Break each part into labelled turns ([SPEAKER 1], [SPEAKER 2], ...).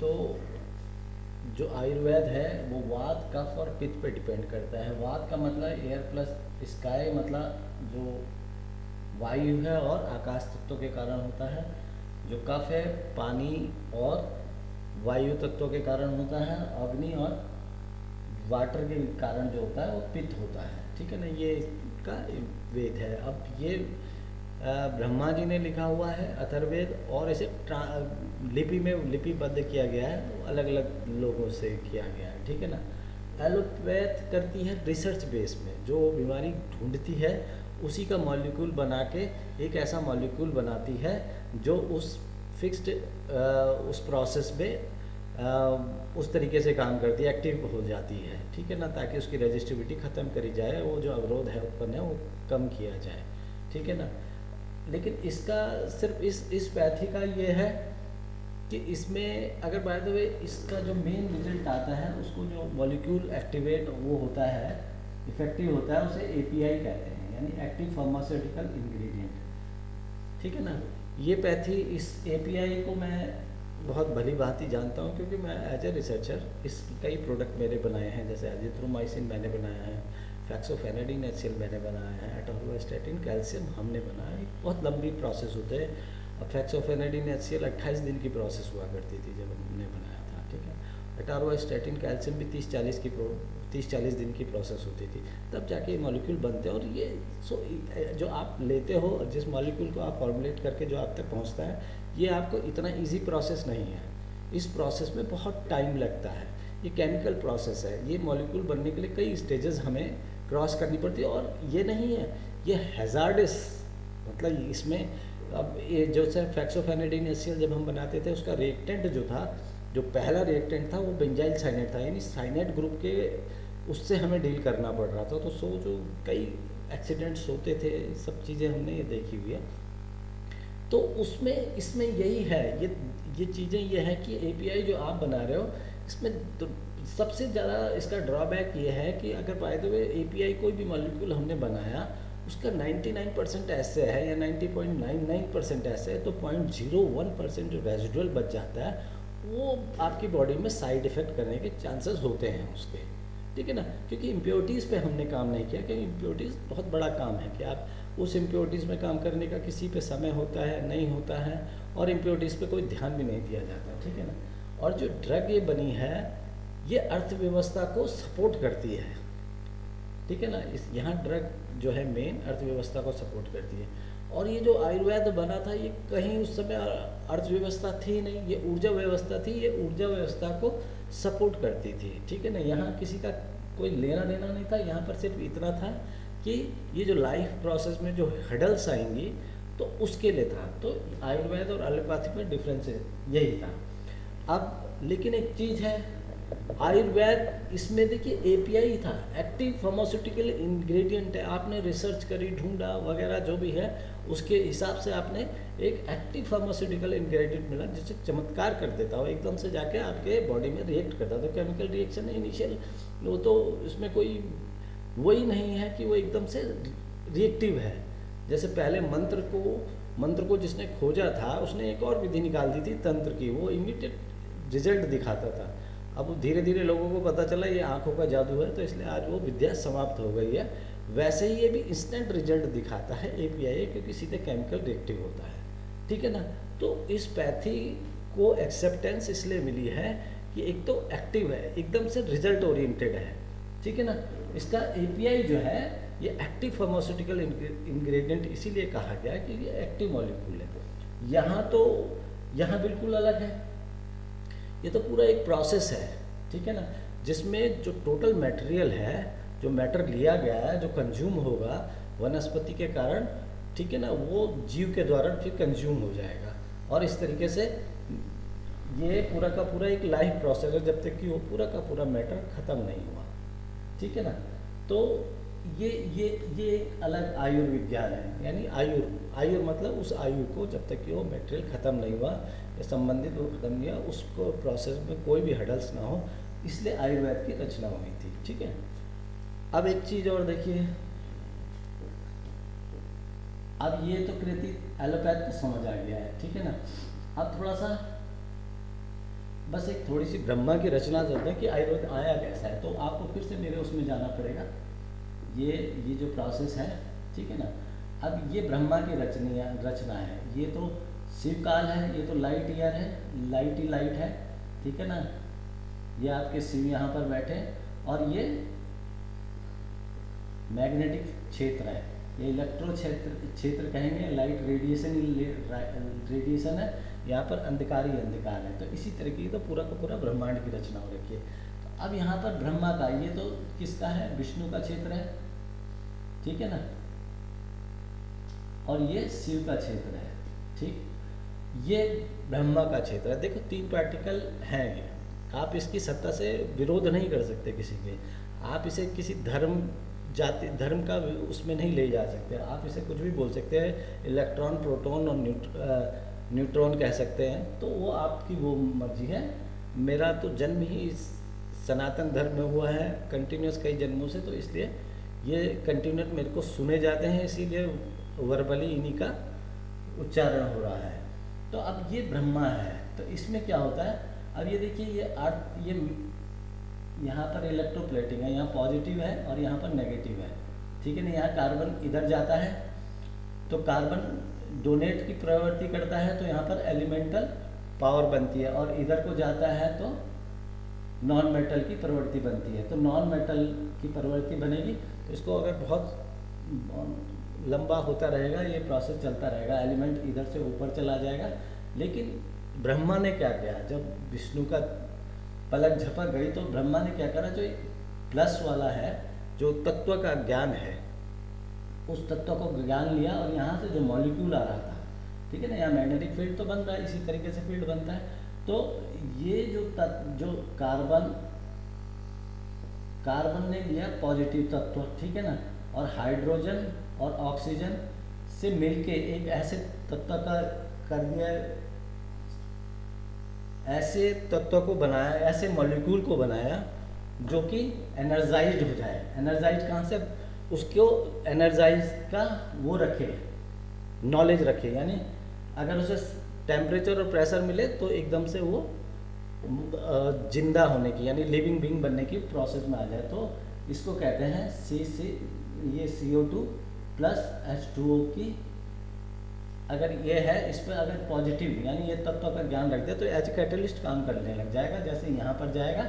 [SPEAKER 1] तो जो आयुर्वेद है वो वात कफ और पित्त पे डिपेंड करता है। वात का मतलब एयर प्लस स्काई, मतलब जो वायु है और आकाश तत्वों के कारण होता है। जो कफ है पानी और वायु तत्वों के कारण होता है। अग्नि और वाटर के कारण जो होता है वो पित्त होता है, ठीक है ना। ये इसका वेद है। अब ये ब्रह्मा जी ने लिखा हुआ है अथर्ववेद, और इसे लिपि में लिपिबद्ध किया गया है, तो अलग अलग लोगों से किया गया है, ठीक है ना। एलोपैथ करती है रिसर्च बेस में, जो बीमारी ढूंढती है उसी का मॉलिक्यूल बना के एक ऐसा मॉलिक्यूल बनाती है जो उस फिक्स्ड उस प्रोसेस में उस तरीके से काम करती है, एक्टिव हो जाती है, ठीक है ना, ताकि उसकी रजिस्टिविटी ख़त्म करी जाए, वो जो अवरोध है उत्पन्न है वो कम किया जाए, ठीक है ना। लेकिन इसका सिर्फ इस पैथी का ये है कि इसमें अगर बाय द वे इसका जो मेन रिजल्ट आता है, उसको जो मॉलिक्यूल एक्टिवेट वो होता है, इफेक्टिव होता है, उसे एपीआई कहते हैं, यानी एक्टिव फार्मास्यूटिकल इंग्रेडिएंट, ठीक है ना। ये पैथी, इस एपीआई को मैं बहुत भली भांति जानता हूँ, क्योंकि मैं एज ए रिसर्चर इस कई प्रोडक्ट मेरे बनाए हैं, जैसे एजिथ्रोमाइसिन मैंने बनाया है, फैक्सोफेनाडिन एचसीएल मैंने बनाया है, एटोरोस्टेटिन कैल्शियम हमने बनाया है। बहुत लंबी प्रोसेस होते हैं। अब फैक्सोफेनाडिन एचसीएल 28 दिन की प्रोसेस हुआ करती थी जब हमने बनाया था, ठीक है। एटोरोस्टेटिन कैल्शियम भी 30-40 दिन की प्रोसेस होती थी, तब जाके ये मॉलिक्यूल बनते हैं। और ये जो आप लेते हो, जिस मॉलिक्यूल को आप फॉर्मुलेट करके जो आप तक पहुँचता है, ये आपको इतना इजी प्रोसेस नहीं है। इस प्रोसेस में बहुत टाइम लगता है। ये केमिकल प्रोसेस है। ये मॉलिक्यूल बनने के लिए कई स्टेजेस हमें क्रॉस करनी पड़ती है, और ये नहीं है, ये हैज़ार्डस, मतलब इसमें अब ये जो सर फैक्सोफेनाडिन एचसीएल जब हम बनाते थे, उसका रिएक्टेंट जो था, जो पहला रिएक्टेंट था वो बेंजाइल साइनेट था, यानी साइनेट ग्रुप के उससे हमें डील करना पड़ रहा था। तो जो कई एक्सीडेंट्स होते थे, सब चीज़ें हमने ये देखी हुई है। तो उसमें इसमें यही है, ये चीज़ें ये है कि एपीआई जो आप बना रहे हो, इसमें तो सबसे ज़्यादा इसका ड्रॉबैक ये है कि अगर बाय द वे एपीआई कोई भी मॉलिक्यूल हमने बनाया, उसका 99% ऐसे है या 90.99% ऐसे है, तो 0.01% जो रेजिडुअल बच जाता है, वो आपकी बॉडी में साइड इफ़ेक्ट करने के चांसेस होते हैं उसके, ठीक है ना। क्योंकि इम्प्योरिटीज़ पे हमने काम नहीं किया, क्योंकि इम्प्योरिटीज़ बहुत बड़ा काम है कि आप उस इम्प्योरिटीज़ में काम करने का किसी पे समय होता है, नहीं होता है, और इम्प्योरिटीज़ पे कोई ध्यान भी नहीं दिया जाता, ठीक है ना। और जो ड्रग ये बनी है, ये अर्थव्यवस्था को सपोर्ट करती है, ठीक है ना। इस यहाँ ड्रग जो है मेन अर्थव्यवस्था को सपोर्ट करती है। और ये जो आयुर्वेद बना था, ये कहीं उस समय अर्थव्यवस्था थी नहीं, ये ऊर्जा व्यवस्था थी, ये ऊर्जा व्यवस्था को सपोर्ट करती थी, ठीक है ना। यहाँ किसी का कोई लेना देना नहीं था, यहाँ पर सिर्फ इतना था कि ये जो लाइफ प्रोसेस में जो हडल्स आएंगी, तो उसके लिए था। तो आयुर्वेद और एलोपैथी में डिफरेंस यही था। अब लेकिन एक चीज़ है, आयुर्वेद इसमें देखिए एपीआई था, एक्टिव फार्मास्यूटिकल इंग्रेडिएंट है। आपने रिसर्च करी, ढूंढा वगैरह जो भी है, उसके हिसाब से आपने एक एक्टिव फार्मास्यूटिकल इंग्रेडिएंट मिला, जिससे चमत्कार कर देता हो, एकदम से जाके आपके बॉडी में रिएक्ट करता। तो केमिकल रिएक्शन इनिशियल वो तो इसमें कोई वही नहीं है कि वो एकदम से रिएक्टिव है। जैसे पहले मंत्र को जिसने खोजा था, उसने एक और विधि निकाल दी थी तंत्र की, वो इमीडिएट रिजल्ट दिखाता था। अब धीरे धीरे लोगों को पता चला ये आंखों का जादू है, तो इसलिए आज वो विद्या समाप्त हो गई है। वैसे ही ये भी इंस्टेंट रिजल्ट दिखाता है एपीआई, क्योंकि सीधे केमिकल रिएक्टिव होता है, ठीक है ना। तो इस पैथी को एक्सेप्टेंस इसलिए मिली है कि एक तो एक्टिव है, एकदम से रिजल्ट ओरिएंटेड है, ठीक है ना। इसका एपीआई जो है ये एक्टिव फार्मास्यूटिकल इंग्रेडिएंट इसीलिए कहा गया कि ये एक्टिव मॉलिक्यूल है। यहाँ बिल्कुल अलग है। ये तो पूरा एक प्रोसेस है, ठीक है ना, जिसमें जो टोटल मटेरियल है, जो मैटर लिया गया है, जो कंज्यूम होगा वनस्पति के कारण, ठीक है ना, वो जीव के द्वारा फिर कंज्यूम हो जाएगा। और इस तरीके से ये पूरा का पूरा एक लाइफ प्रोसेस है, जब तक कि वो पूरा का पूरा मैटर ख़त्म नहीं हुआ, ठीक है ना। तो ये एक अलग आयुर्विज्ञान है, यानी आयुर मतलब उस आयु को, जब तक कि वो मटेरियल ख़त्म नहीं हुआ या संबंधित वो ख़त्म नहीं हुआ, उसको प्रोसेस में कोई भी हडल्स ना हो, इसलिए आयुर्वेद की रचना हुई थी, ठीक है। अब एक चीज़ और देखिए, अब ये तो कृति एलोपैथ तो समझ आ गया है, ठीक है ना। अब थोड़ा सा बस एक थोड़ी सी ब्रह्मा की रचना करते हैं कि आयुर्वेद आया कैसा है, तो आपको फिर से मेरे उसमें जाना पड़ेगा। ये जो प्रोसेस है, ठीक है ना। अब ये ब्रह्मा की रचना है, ये तो शिवकाल है, ये तो लाइट ईयर है, लाइट ही लाइट है, ठीक है ना। ये आपके शिव यहाँ पर बैठे हैं और ये मैग्नेटिक क्षेत्र है, ये इलेक्ट्रो क्षेत्र कहेंगे, लाइट रेडिएशन है, यहाँ पर अंधकार ही अंधकार है। तो इसी तरीके की तो पूरा का पूरा ब्रह्मांड की रचना हो रखी है। तो अब यहाँ पर ब्रह्मा का, ये तो किसका है, विष्णु का क्षेत्र है, ठीक है ना, और ये शिव का क्षेत्र है, ठीक। ये ब्रह्मा का क्षेत्र है। देखो 3 पार्टिकल हैं ये, आप इसकी सत्ता से विरोध नहीं कर सकते किसी के, आप इसे किसी धर्म जाति धर्म का उसमें नहीं ले जा सकते, आप इसे कुछ भी बोल सकते हैं, इलेक्ट्रॉन, प्रोटॉन और न्यूट्रॉन कह सकते हैं, तो वो आपकी वो मर्जी है। मेरा तो जन्म ही इस सनातन धर्म में हुआ है कंटिन्यूस कई जन्मों से, तो इसलिए ये कंटिन्यूस मेरे को सुने जाते हैं, इसीलिए वर्बली इन्हीं का उच्चारण हो रहा है। तो अब ये ब्रह्मा है, तो इसमें क्या होता है, अब ये देखिए ये यहाँ पर इलेक्ट्रोप्लेटिंग है, यहाँ पॉजिटिव है और यहाँ पर नेगेटिव है, ठीक है ना। यहाँ कार्बन इधर जाता है तो कार्बन डोनेट की प्रवृत्ति करता है, तो यहाँ पर एलिमेंटल पावर बनती है, और इधर को जाता है तो नॉन मेटल की प्रवृत्ति बनती है। तो नॉन मेटल की प्रवृत्ति बनेगी, तो इसको अगर बहुत लंबा होता रहेगा, ये प्रोसेस चलता रहेगा, एलिमेंट इधर से ऊपर चला जाएगा। लेकिन ब्रह्मा ने क्या किया, जब विष्णु का पलक झपक गई तो ब्रह्मा ने क्या करा, जो एक प्लस वाला है, जो तत्व का ज्ञान है, उस तत्व को ज्ञान लिया और यहाँ से जो मॉलिक्यूल आ रहा था, ठीक है ना, यहाँ मैग्नेटिक फील्ड तो बन रहा है, इसी तरीके से फील्ड बनता है। तो ये जो कार्बन ने लिया पॉजिटिव तत्व, ठीक है ना, और हाइड्रोजन और ऑक्सीजन से मिलके एक ऐसे तत्व का कर दिया, ऐसे तत्व को बनाया, ऐसे मॉलिक्यूल को बनाया जो कि एनर्जाइज्ड हो जाए। एनर्जाइज्ड कहाँ से, उसको एनर्जाइज का वो रखे, नॉलेज रखे, यानी अगर उसे टेम्परेचर और प्रेशर मिले तो एकदम से वो जिंदा होने की, यानी लिविंग बीइंग बनने की प्रोसेस में आ जाए। तो इसको कहते हैं ये CO2 प्लस H2O की, अगर ये है, इस पर अगर पॉजिटिव यानी ये तत्व का ज्ञान रख दे तो एज कैटलिस्ट काम करने लग जाएगा। जैसे यहाँ पर जाएगा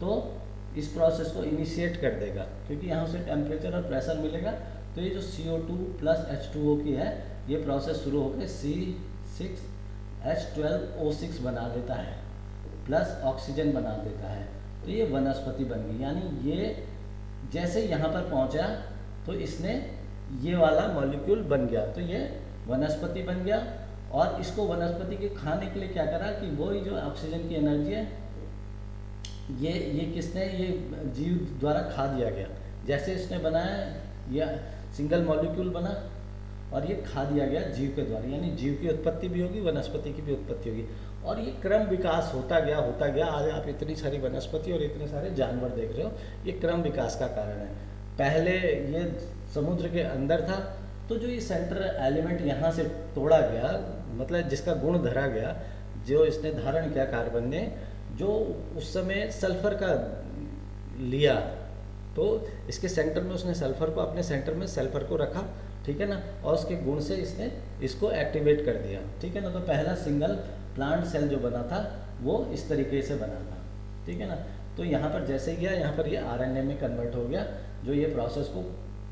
[SPEAKER 1] तो इस प्रोसेस को इनिशिएट कर देगा, क्योंकि यहाँ से टेम्परेचर और प्रेशर मिलेगा। तो ये जो CO2 प्लस H2O की है, ये प्रोसेस शुरू होकर C6H12O6 बना देता है, प्लस ऑक्सीजन बना देता है। तो ये वनस्पति बन गई, यानी ये जैसे यहाँ पर पहुँचा तो इसने ये वाला मॉलिक्यूल बन गया, तो ये वनस्पति बन गया। और इसको वनस्पति के खाने के लिए क्या करा कि वही जो ऑक्सीजन की एनर्जी है, ये किसने, ये जीव द्वारा खा दिया गया। जैसे इसने बनाया, ये सिंगल मॉलिक्यूल बना और ये खा दिया गया जीव के द्वारा, यानी जीव की उत्पत्ति भी होगी, वनस्पति की भी उत्पत्ति होगी। और ये क्रम विकास होता गया। आज आप इतनी सारी वनस्पति और इतने सारे जानवर देख रहे हो, ये क्रम विकास का कारण है। पहले ये समुद्र के अंदर था, तो जो ये सेंट्रल एलिमेंट यहाँ से तोड़ा गया, मतलब जिसका गुण धरा गया, जो इसने धारण किया कार्बन ने, जो उस समय सल्फर का लिया, तो इसके सेंटर में उसने सल्फर को, अपने सेंटर में सल्फर को रखा, ठीक है ना, और उसके गुण से इसने इसको एक्टिवेट कर दिया, ठीक है ना। तो पहला सिंगल प्लांट सेल जो बना था वो इस तरीके से बना था, ठीक है ना। तो यहाँ पर जैसे ही गया, यहाँ पर ये RNA में कन्वर्ट हो गया, जो ये प्रोसेस को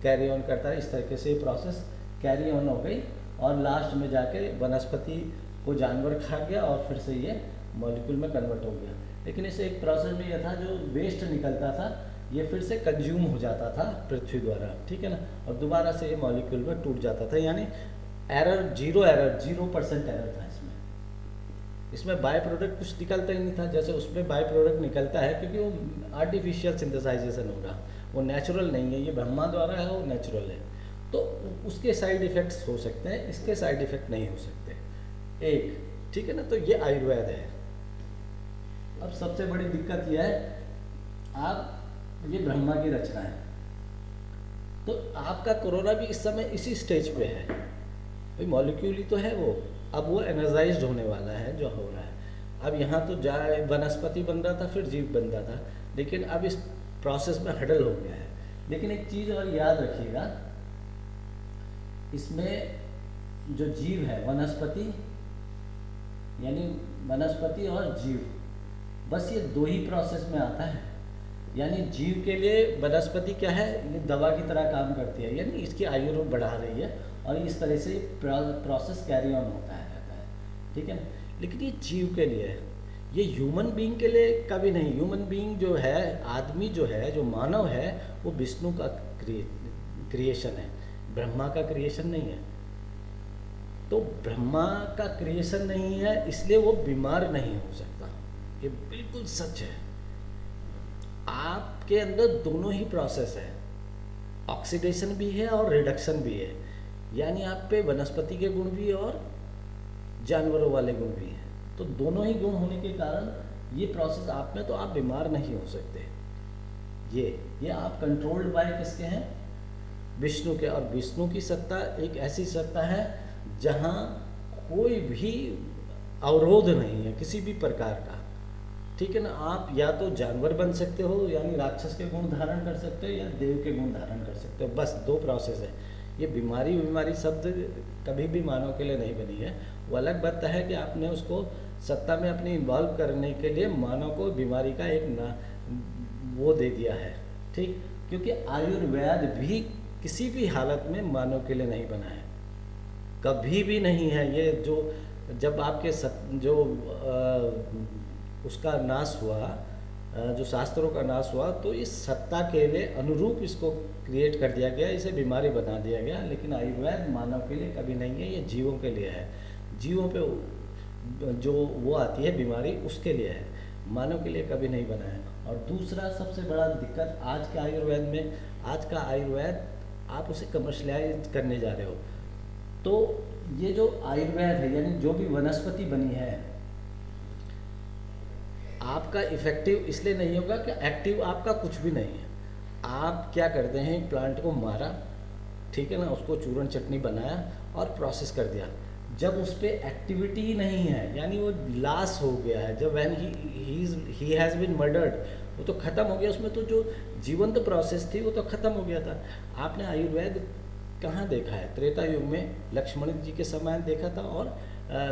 [SPEAKER 1] कैरी ऑन करता है। इस तरीके से ये प्रोसेस कैरी ऑन हो गई और लास्ट में जाके वनस्पति को जानवर खा गया और फिर से ये मॉलिक्यूल में कन्वर्ट हो गया। लेकिन इस एक प्रोसेस में ये था, जो वेस्ट निकलता था ये फिर से कंज्यूम हो जाता था पृथ्वी द्वारा, ठीक है ना, और दोबारा से ये मॉलिक्यूल में टूट जाता था। यानी जीरो परसेंट एरर था इसमें बाय प्रोडक्ट कुछ निकलता ही नहीं था। जैसे उसमें बाय प्रोडक्ट निकलता है क्योंकि वो आर्टिफिशियल सिंथेसाइजेशन हो रहा, वो नेचुरल नहीं है, ये ब्रह्मा द्वारा है, वो नेचुरल है। तो उसके साइड इफ़ेक्ट्स हो सकते हैं, इसके साइड इफ़ेक्ट नहीं हो सकते, एक, ठीक है ना। तो ये आयुर्वेद है। अब सबसे बड़ी दिक्कत यह है, आप ये ब्रह्मा की रचना है, तो आपका कोरोना भी इस समय इसी स्टेज पे है भाई, मॉलिक्यूल ही तो है वो, अब वो एनर्जाइज्ड होने वाला है जो हो रहा है। अब यहाँ तो जा वनस्पति बन रहा था, फिर जीव बन रहा था, लेकिन अब इस प्रोसेस में हडल हो गया है। लेकिन एक चीज़ और याद रखिएगा, इसमें जो जीव है, वनस्पति यानी वनस्पति और जीव, बस ये दो ही प्रोसेस में आता है। यानी जीव के लिए वनस्पति क्या है, ये दवा की तरह काम करती है, यानी इसकी आयु बढ़ा रही है और इस तरह से प्रोसेस कैरी ऑन होता है रहता है, ठीक है ना। लेकिन ये जीव के लिए है, ये ह्यूमन बीइंग के लिए कभी नहीं। ह्यूमन बीइंग जो है, आदमी जो है, जो मानव है, वो विष्णु का क्रिएशन है, ब्रह्मा का क्रिएशन नहीं है। तो ब्रह्मा का क्रिएशन नहीं है, इसलिए वो बीमार नहीं हो सकता, ये बिल्कुल सच है। आपके अंदर दोनों ही प्रोसेस है, ऑक्सीडेशन भी है और रिडक्शन भी है, यानी आप पे वनस्पति के गुण भी और जानवरों वाले गुण भी हैं। तो दोनों ही गुण होने के कारण ये प्रोसेस आप में, तो आप बीमार नहीं हो सकते। ये आप कंट्रोल्ड बाय किसके हैं, विष्णु के। और विष्णु की सत्ता एक ऐसी सत्ता है जहाँ कोई भी अवरोध नहीं है किसी भी प्रकार का, ठीक है ना। आप या तो जानवर बन सकते हो, यानी राक्षस के गुण धारण कर सकते हो, या देव के गुण धारण कर सकते हो, बस दो प्रोसेस है। ये बीमारी शब्द कभी भी मानव के लिए नहीं बनी है। वो अलग बात है कि आपने उसको सत्ता में अपनी इन्वॉल्व करने के लिए मानव को बीमारी का एक वो दे दिया है, ठीक। क्योंकि आयुर्वेद भी किसी भी हालत में मानव के लिए नहीं बना है, कभी भी नहीं है। ये जो जब आपके उसका नाश हुआ, जो शास्त्रों का नाश हुआ, तो इस सत्ता के लिए अनुरूप इसको क्रिएट कर दिया गया, इसे बीमारी बना दिया गया। लेकिन आयुर्वेद मानव के लिए कभी नहीं है, ये जीवों के लिए है। जीवों पे जो वो आती है बीमारी, उसके लिए है, मानव के लिए कभी नहीं बना है। और दूसरा सबसे बड़ा दिक्कत आज के आयुर्वेद में, आज का आयुर्वेद आप उसे कमर्शलाइज करने जा रहे हो। तो ये जो आयुर्वेद है, यानी जो भी वनस्पति बनी है, आपका इफेक्टिव इसलिए नहीं होगा कि एक्टिव आपका कुछ भी नहीं है। आप क्या करते हैं, प्लांट को मारा, ठीक है ना, उसको चूर्ण चटनी बनाया और प्रोसेस कर दिया। जब उस पर एक्टिविटी ही नहीं है, यानी वो लॉस हो गया है, जब when he has been murdered, वो तो ख़त्म हो गया, उसमें तो जो जीवंत प्रोसेस थी वो तो ख़त्म हो गया था। आपने आयुर्वेद कहाँ देखा है? त्रेता युग में लक्ष्मण जी के समय देखा था, और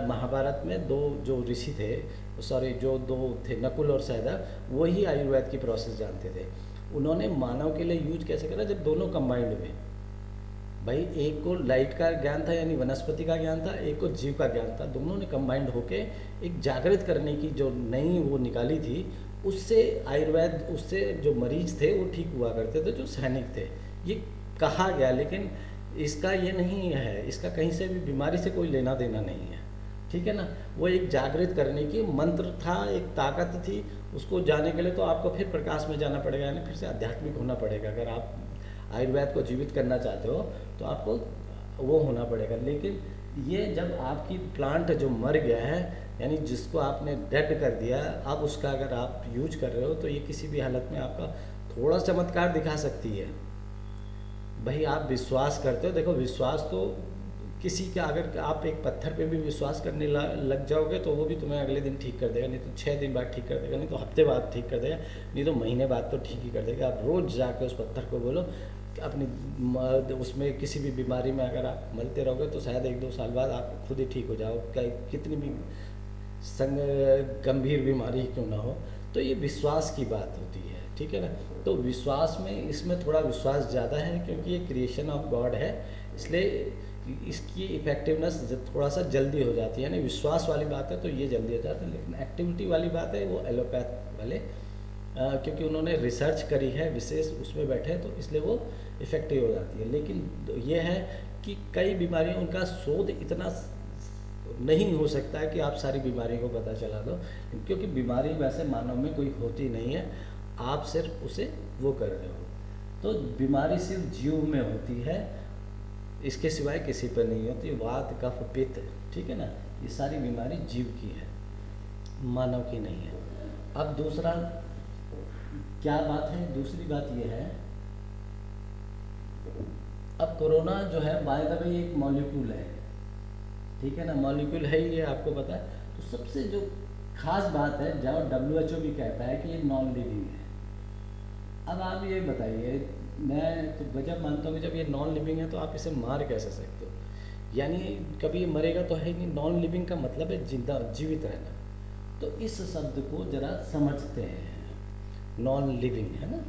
[SPEAKER 1] महाभारत में दो जो ऋषि थे, सॉरी जो दो थे, नकुल और सहदेव, वही आयुर्वेद की प्रोसेस जानते थे। उन्होंने मानव के लिए यूज कैसे करा, जब दोनों कंबाइंड हुए। भाई एक को लाइट का ज्ञान था, यानी वनस्पति का ज्ञान था, एक को जीव का ज्ञान था, दोनों ने कंबाइंड होके एक जागृत करने की जो नई वो निकाली थी, उससे आयुर्वेद, उससे जो मरीज थे वो ठीक हुआ करते थे, जो सैनिक थे। ये कहा गया, लेकिन इसका ये नहीं है, इसका कहीं से भी बीमारी से कोई लेना देना नहीं है, ठीक है ना। वो एक जागृत करने की मंत्र था, एक ताकत थी। उसको जाने के लिए तो आपको फिर प्रकाश में जाना पड़ेगा, यानी फिर से आध्यात्मिक होना पड़ेगा। अगर आप आयुर्वेद को जीवित करना चाहते हो तो आपको वो होना पड़ेगा। लेकिन ये जब आपकी प्लांट जो मर गया है, यानी जिसको आपने डेड कर दिया, अब उसका अगर आप यूज कर रहे हो, तो ये किसी भी हालत में आपका थोड़ा चमत्कार दिखा सकती है। भाई आप विश्वास करते हो, देखो विश्वास तो किसी का, अगर आप एक पत्थर पे भी विश्वास करने लग जाओगे तो वो भी तुम्हें अगले दिन ठीक कर देगा, नहीं तो 6 दिन बाद ठीक कर देगा, नहीं तो हफ्ते बाद ठीक कर देगा, नहीं तो महीने बाद तो ठीक ही कर देगा। आप रोज़ जाके उस पत्थर को बोलो कि अपनी उसमें किसी भी बीमारी में अगर आप मलते रहोगे तो शायद 1-2 साल बाद आप खुद ही ठीक हो जाओ, कितनी भी गंभीर बीमारी क्यों ना हो। तो ये विश्वास की बात होती है, ठीक है ना। तो विश्वास में, इसमें थोड़ा विश्वास ज़्यादा है, क्योंकि ये क्रिएशन ऑफ गॉड है, इसलिए इसकी इफेक्टिवनेस थोड़ा सा जल्दी हो जाती है। यानी विश्वास वाली बात है तो ये जल्दी हो जाता है, लेकिन एक्टिविटी वाली बात है वो एलोपैथ वाले, क्योंकि उन्होंने रिसर्च करी है विशेष, उसमें बैठे, तो इसलिए वो इफेक्टिव हो जाती है। लेकिन ये है कि कई बीमारियों, उनका शोध इतना नहीं हो सकता है कि आप सारी बीमारियों को पता चला दो, क्योंकि बीमारी वैसे मानव में कोई होती नहीं है, आप सिर्फ उसे वो कर रहे हो। तो बीमारी सिर्फ जीव में होती है, इसके सिवाय किसी पर नहीं होती। वात, कफ, पित्त, ठीक है ना, ये सारी बीमारी जीव की है, मानव की नहीं है। अब दूसरा क्या बात है, दूसरी बात ये है, अब कोरोना जो है बाय द वे एक मॉलिक्यूल है, ठीक है ना, मॉलिक्यूल है ही, ये आपको पता है। तो सबसे जो खास बात है जब WHO भी कहता है कि ये नॉन लिविंग है। अब आप ये बताइए, मैं तो गजब मानता हूँ कि जब ये नॉन लिविंग है तो आप इसे मार कैसे सकते हो? यानी कभी ये मरेगा तो है ही नहीं। नॉन लिविंग का मतलब है जिंदा, जीवित रहना। तो इस शब्द को जरा समझते हैं, नॉन लिविंग है ना।